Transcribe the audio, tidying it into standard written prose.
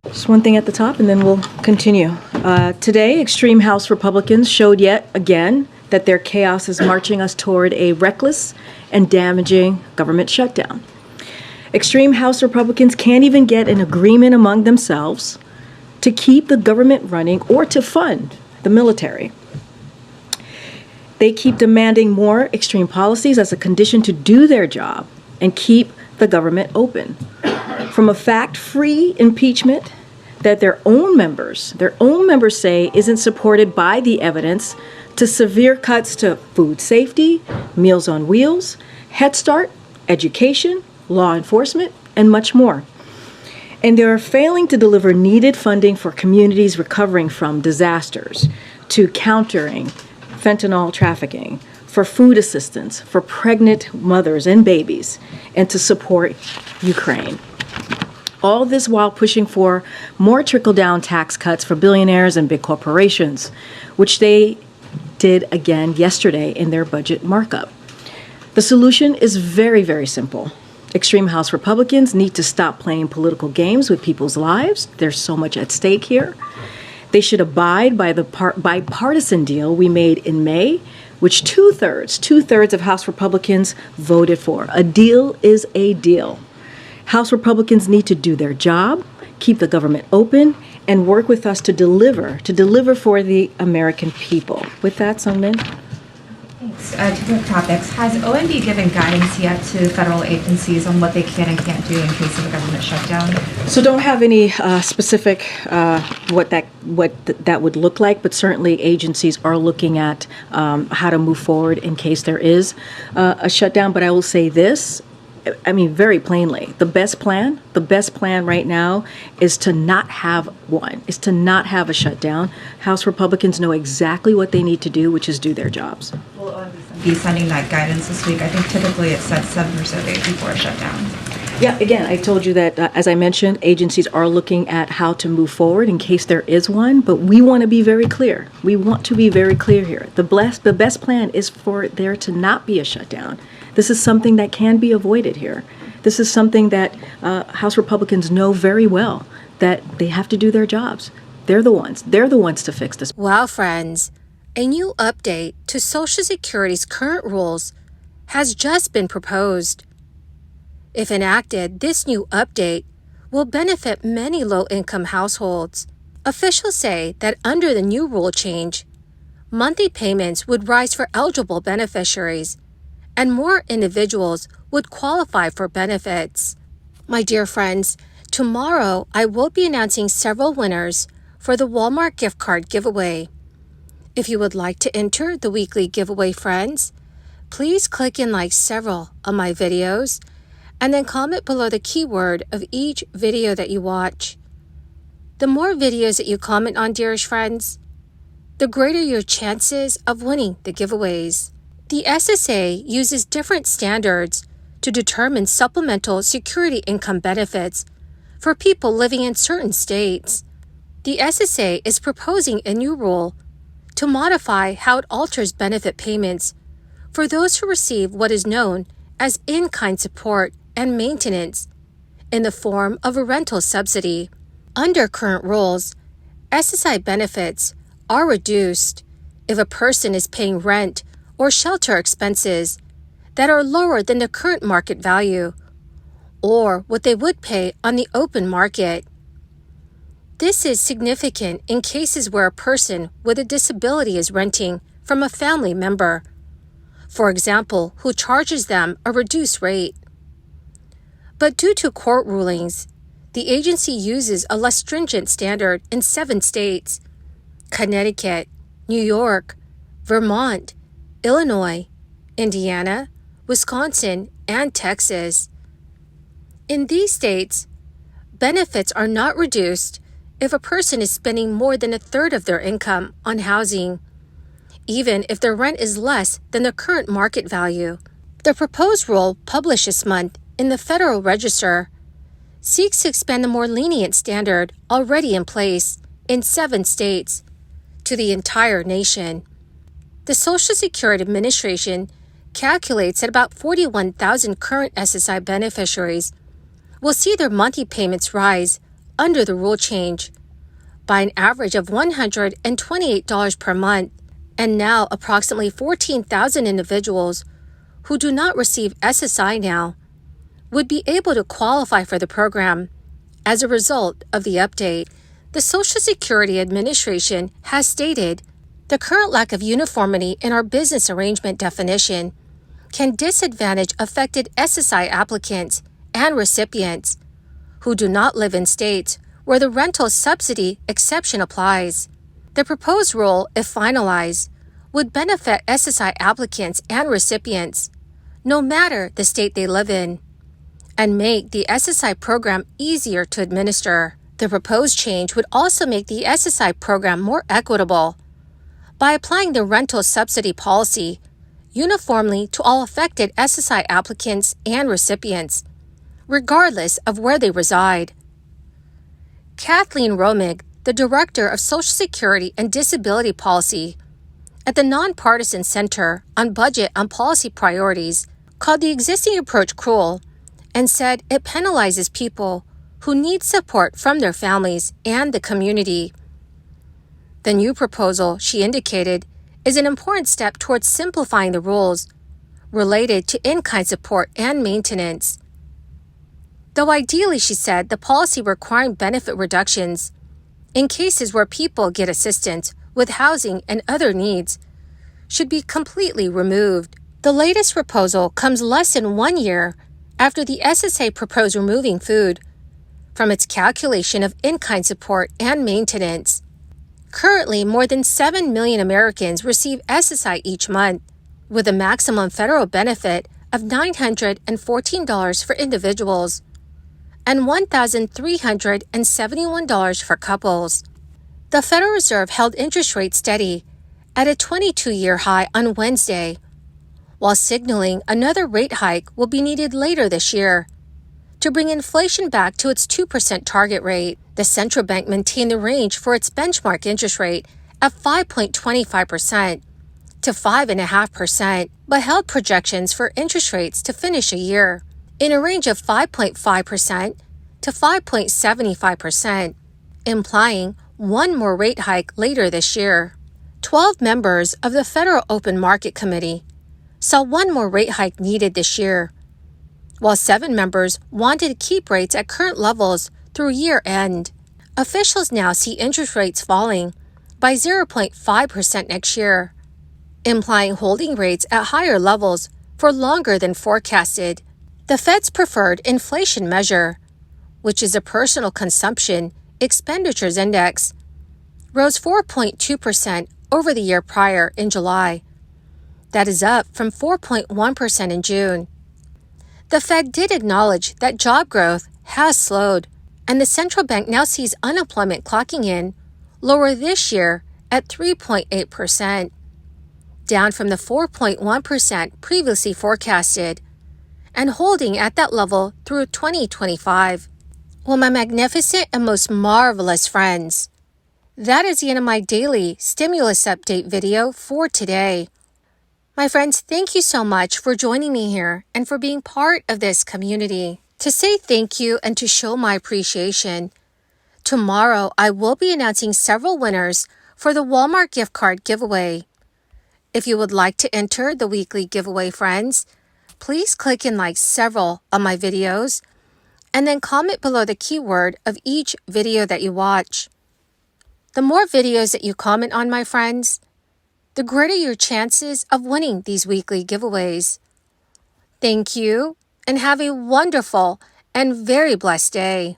Just one thing at the top, and then we'll continue. Today, extreme House Republicans showed yet again that their chaos is marching us toward a reckless and damaging government shutdown. Extreme House Republicans can't even get an agreement among themselves to keep the government running or to fund the military. They keep demanding more extreme policies as a condition to do their job and keep the government open. From a fact-free impeachment that their own members say isn't supported by the evidence, to severe cuts to food safety, Meals on Wheels, Head Start, education, law enforcement, and much more. And they are failing to deliver needed funding for communities recovering from disasters, to countering fentanyl trafficking, for food assistance for pregnant mothers and babies, and to support Ukraine. All this while pushing for more trickle-down tax cuts for billionaires and big corporations, which they did again yesterday in their budget markup. The solution is very, very simple. Extreme House Republicans need to stop playing political games with people's lives. There's so much at stake here. They should abide by the bipartisan deal we made in May, which two-thirds of House Republicans voted for. A deal is a deal. House Republicans need to do their job, keep the government open, and work with us to deliver for the American people. With that, Sungmin. Thanks. To the topics, has OMB given guidance yet to federal agencies on what they can and can't do in case of a government shutdown? So don't have any specific what that would look like, but certainly agencies are looking at how to move forward in case there is a shutdown. But I will say this. I mean, very plainly, the best plan right now is to not have a shutdown. House Republicans know exactly what they need to do, which is do their jobs. Will OMB be sending that guidance this week? I think typically it's set 7 or so days before a shutdown. Yeah, again, I told you that, as I mentioned, agencies are looking at how to move forward in case there is one, but we want to be very clear. We want to be very clear here. The best plan is for there to not be a shutdown. This is something that can be avoided here. This is something that House Republicans know very well, that they have to do their jobs. They're the ones to fix this. Wow, friends, a new update to Social Security's current rules has just been proposed. If enacted, this new update will benefit many low-income households. Officials say that under the new rule change, monthly payments would rise for eligible beneficiaries, and more individuals would qualify for benefits. My dear friends, tomorrow I will be announcing several winners for the Walmart gift card giveaway. If you would like to enter the weekly giveaway, friends, please click and like several of my videos and then comment below the keyword of each video that you watch. The more videos that you comment on, dearest friends, the greater your chances of winning the giveaways. The SSA uses different standards to determine supplemental security income benefits for people living in certain states. The SSA is proposing a new rule to modify how it alters benefit payments for those who receive what is known as in-kind support and maintenance in the form of a rental subsidy. Under current rules, SSI benefits are reduced if a person is paying rent or shelter expenses that are lower than the current market value, or what they would pay on the open market. This is significant in cases where a person with a disability is renting from a family member, for example, who charges them a reduced rate. But due to court rulings, the agency uses a less stringent standard in 7 states: Connecticut, New York, Vermont, Illinois, Indiana, Wisconsin, and Texas. In these states, benefits are not reduced if a person is spending more than a third of their income on housing, even if their rent is less than the current market value. The proposed rule, published this month in the Federal Register, seeks to expand the more lenient standard already in place in 7 states to the entire nation. The Social Security Administration calculates that about 41,000 current SSI beneficiaries will see their monthly payments rise under the rule change by an average of $128 per month, and now approximately 14,000 individuals who do not receive SSI now would be able to qualify for the program as a result of the update. The Social Security Administration has stated the current lack of uniformity in our business arrangement definition can disadvantage affected SSI applicants and recipients who do not live in states where the rental subsidy exception applies. The proposed rule, if finalized, would benefit SSI applicants and recipients, no matter the state they live in, and make the SSI program easier to administer. The proposed change would also make the SSI program more equitable by applying the rental subsidy policy uniformly to all affected SSI applicants and recipients, regardless of where they reside. Kathleen Romig, the Director of Social Security and Disability Policy at the Nonpartisan Center on Budget and Policy Priorities, called the existing approach cruel and said it penalizes people who need support from their families and the community. The new proposal, she indicated, is an important step towards simplifying the rules related to in-kind support and maintenance. Though ideally, she said, the policy requiring benefit reductions in cases where people get assistance with housing and other needs should be completely removed. The latest proposal comes less than 1 year after the SSA proposed removing food from its calculation of in-kind support and maintenance. Currently, more than 7 million Americans receive SSI each month, with a maximum federal benefit of $914 for individuals and $1,371 for couples. The Federal Reserve held interest rates steady at a 22-year high on Wednesday, while signaling another rate hike will be needed later this year to bring inflation back to its 2% target rate. The central bank maintained the range for its benchmark interest rate at 5.25% to 5.5%, but held projections for interest rates to finish a year in a range of 5.5% to 5.75%, implying one more rate hike later this year. 12 members of the Federal Open Market Committee saw one more rate hike needed this year, while 7 members wanted to keep rates at current levels through year end. Officials now see interest rates falling by 0.5% next year, implying holding rates at higher levels for longer than forecasted. The Fed's preferred inflation measure, which is a personal consumption expenditures index, rose 4.2% over the year prior in July. That is up from 4.1% in June. The Fed did acknowledge that job growth has slowed, and the central bank now sees unemployment clocking in lower this year at 3.8%, down from the 4.1% previously forecasted, and holding at that level through 2025. Well, my magnificent and most marvelous friends, that is the end of my daily stimulus update video for today. My friends, thank you so much for joining me here and for being part of this community. To say thank you and to show my appreciation, tomorrow I will be announcing several winners for the Walmart gift card giveaway. If you would like to enter the weekly giveaway, friends, please click and like several of my videos and then comment below the keyword of each video that you watch. The more videos that you comment on, my friends, the greater your chances of winning these weekly giveaways. Thank you, and have a wonderful and very blessed day.